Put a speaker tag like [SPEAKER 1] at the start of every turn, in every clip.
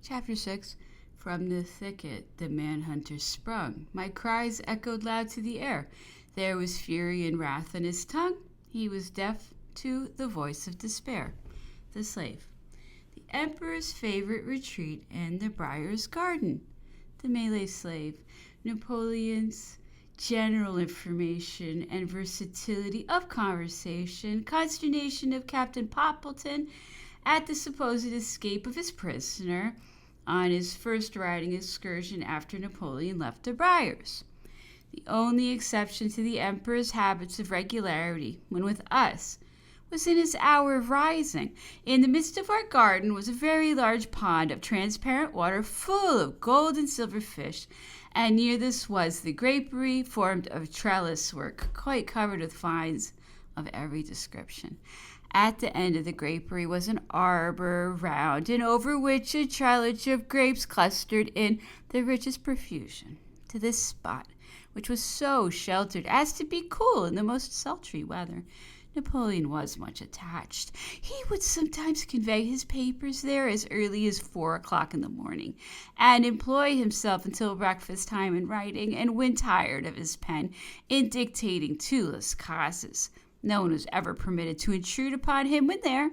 [SPEAKER 1] Chapter 6. From the thicket the manhunter sprung. My cries echoed loud to the air. There was fury and wrath in his tongue. He was deaf to the voice of despair. The slave. The emperor's favorite retreat in the Briar's garden. The Malay slave. Napoleon's general information and versatility of conversation. Consternation of Captain Poppleton at the supposed escape of his prisoner on his first riding excursion after Napoleon left the Briars. The only exception to the emperor's habits of regularity, when with us, was in his hour of rising. In the midst of our garden was a very large pond of transparent water full of gold and silver fish, and near this was the grapery formed of trellis work, quite covered with vines of every description. At the end of the grapery was an arbor round and over which a trellis of grapes clustered in the richest profusion. To this spot, which was so sheltered as to be cool in the most sultry weather, Napoleon was much attached. He would sometimes convey his papers there as early as 4 o'clock in the morning, and employ himself until breakfast time in writing, and when tired of his pen, in dictating to Las Casas. No one was ever permitted to intrude upon him when there,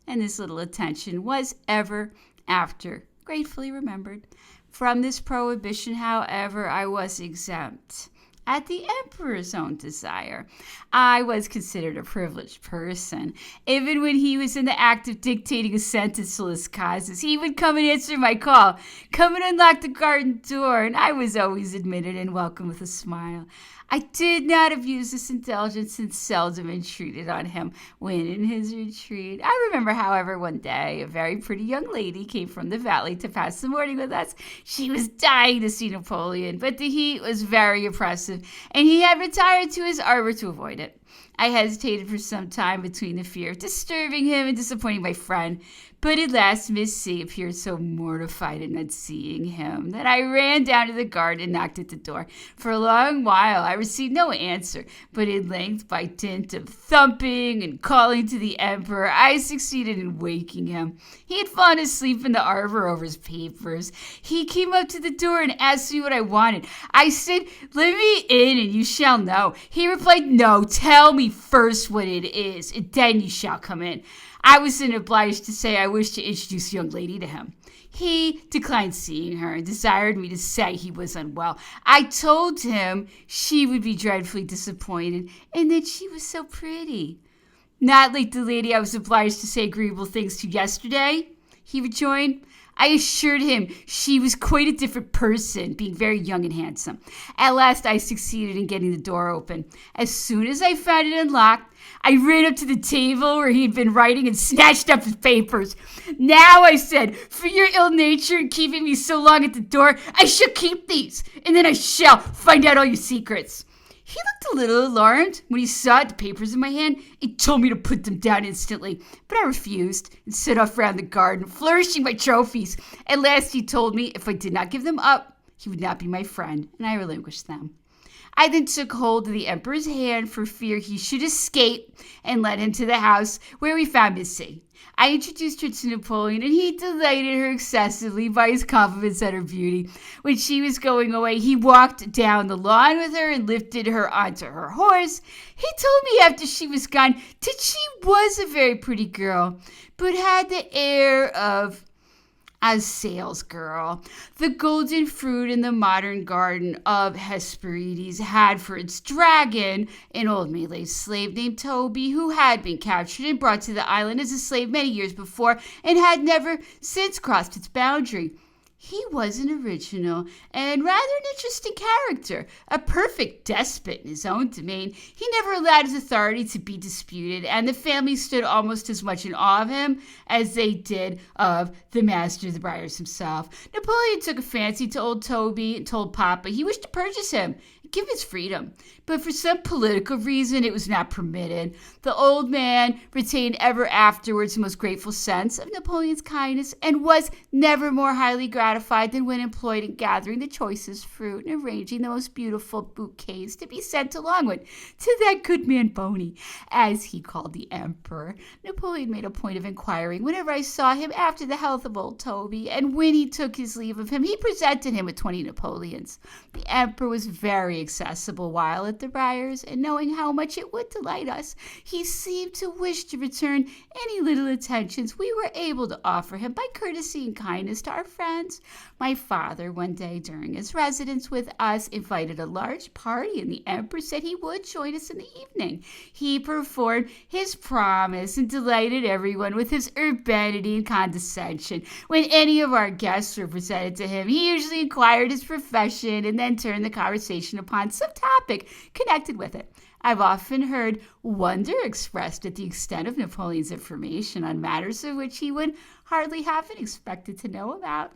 [SPEAKER 1] and this little attention was ever after gratefully remembered. From this prohibition, however, I was exempt. At the emperor's own desire, I was considered a privileged person. Even when he was in the act of dictating a sentence to Las Casas, he would come and answer my call, come and unlock the garden door, and I was always admitted and welcomed with a smile. I did not abuse this indulgence and seldom intruded on him when in his retreat. I remember, however, one day a very pretty young lady came from the valley to pass the morning with us. She was dying to see Napoleon, but the heat was very oppressive, and he had retired to his arbor to avoid it. I hesitated for some time between the fear of disturbing him and disappointing my friend, but at last Miss C appeared so mortified at not seeing him that I ran down to the garden and knocked at the door. For a long while I received no answer, but at length, by dint of thumping and calling to the emperor, I succeeded in waking him. He had fallen asleep in the arbor over his papers. He came up to the door and asked me what I wanted. I said, "Let me in and you shall know." He replied, "No, tell me first what it is, and then you shall come in." I was then obliged to say I wished to introduce a young lady to him. He declined seeing her and desired me to say he was unwell. I told him she would be dreadfully disappointed and that she was so pretty. "Not like the lady I was obliged to say agreeable things to yesterday," he rejoined. I assured him she was quite a different person, being very young and handsome. At last I succeeded in getting the door open. As soon as I found it unlocked, I ran up to the table where he had been writing and snatched up his papers. "Now," I said, "for your ill nature in keeping me so long at the door, I shall keep these, and then I shall find out all your secrets." He looked a little alarmed when he saw the papers in my hand and told me to put them down instantly, but I refused and set off round the garden, flourishing my trophies. At last he told me if I did not give them up, he would not be my friend, and I relinquished them. I then took hold of the emperor's hand for fear he should escape and led him to the house where we found Betsy. I introduced her to Napoleon, and he delighted her excessively by his compliments on her beauty. When she was going away, he walked down the lawn with her and lifted her onto her horse. He told me after she was gone that she was a very pretty girl, but had the air of a salesgirl. The golden fruit in the modern garden of Hesperides had for its dragon an old Malay slave named Toby, who had been captured and brought to the island as a slave many years before and had never since crossed its boundary. He was an original and rather an interesting character, a perfect despot in his own domain. He never allowed his authority to be disputed, and the family stood almost as much in awe of him as they did of the master of the Briars himself. Napoleon took a fancy to old Toby and told Papa he wished to purchase him and give him his freedom, but for some political reason it was not permitted. The old man retained ever afterwards the most grateful sense of Napoleon's kindness and was never more highly gratified gratified than when employed in gathering the choicest fruit and arranging the most beautiful bouquets to be sent along with to that good man Boney, as he called the emperor. Napoleon made a point of inquiring whenever I saw him after the health of old Toby, and when he took his leave of him, he presented him with 20 Napoleons. The emperor was very accessible while at the Briars, and knowing how much it would delight us, he seemed to wish to return any little attentions we were able to offer him by courtesy and kindness to our friends. My father, one day during his residence with us, invited a large party, and the emperor said he would join us in the evening. He performed his promise and delighted everyone with his urbanity and condescension. When any of our guests were presented to him, he usually inquired his profession and then turned the conversation upon some topic connected with it. I've often heard wonder expressed at the extent of Napoleon's information on matters of which he would hardly have been expected to know about.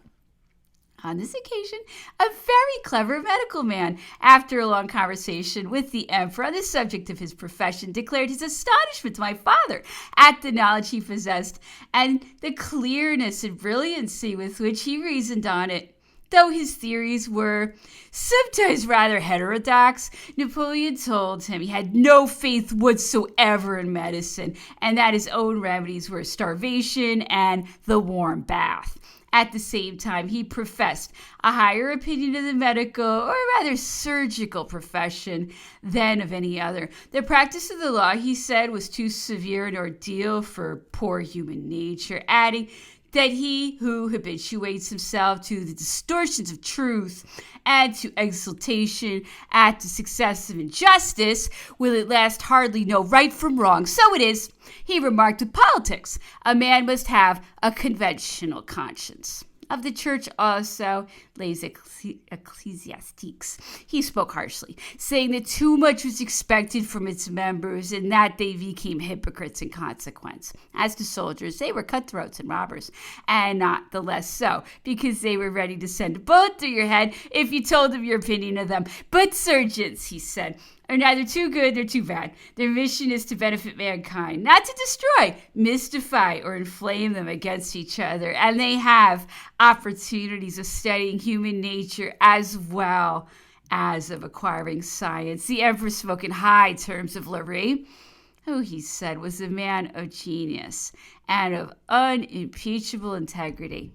[SPEAKER 1] On this occasion, a very clever medical man, after a long conversation with the emperor on the subject of his profession, declared his astonishment to my father at the knowledge he possessed and the clearness and brilliancy with which he reasoned on it. Though his theories were sometimes rather heterodox, Napoleon told him he had no faith whatsoever in medicine, and that his own remedies were starvation and the warm bath. At the same time, he professed a higher opinion of the medical, or rather surgical profession than of any other. The practice of the law, he said, was too severe an ordeal for poor human nature, adding that he who habituates himself to the distortions of truth and to exultation at the success of injustice will at last hardly know right from wrong. So it is, he remarked, with politics. A man must have a conventional conscience. Of the church also, les ecclesiastiques, he spoke harshly, saying that too much was expected from its members and that they became hypocrites in consequence. As to soldiers, they were cutthroats and robbers, and not the less so, because they were ready to send a bullet through your head if you told them your opinion of them. But surgeons, he said, are neither too good nor too bad. Their mission is to benefit mankind, not to destroy, mystify, or inflame them against each other. And they have opportunities of studying human nature as well as of acquiring science. The emperor spoke in high terms of Larry, who he said was a man of genius and of unimpeachable integrity.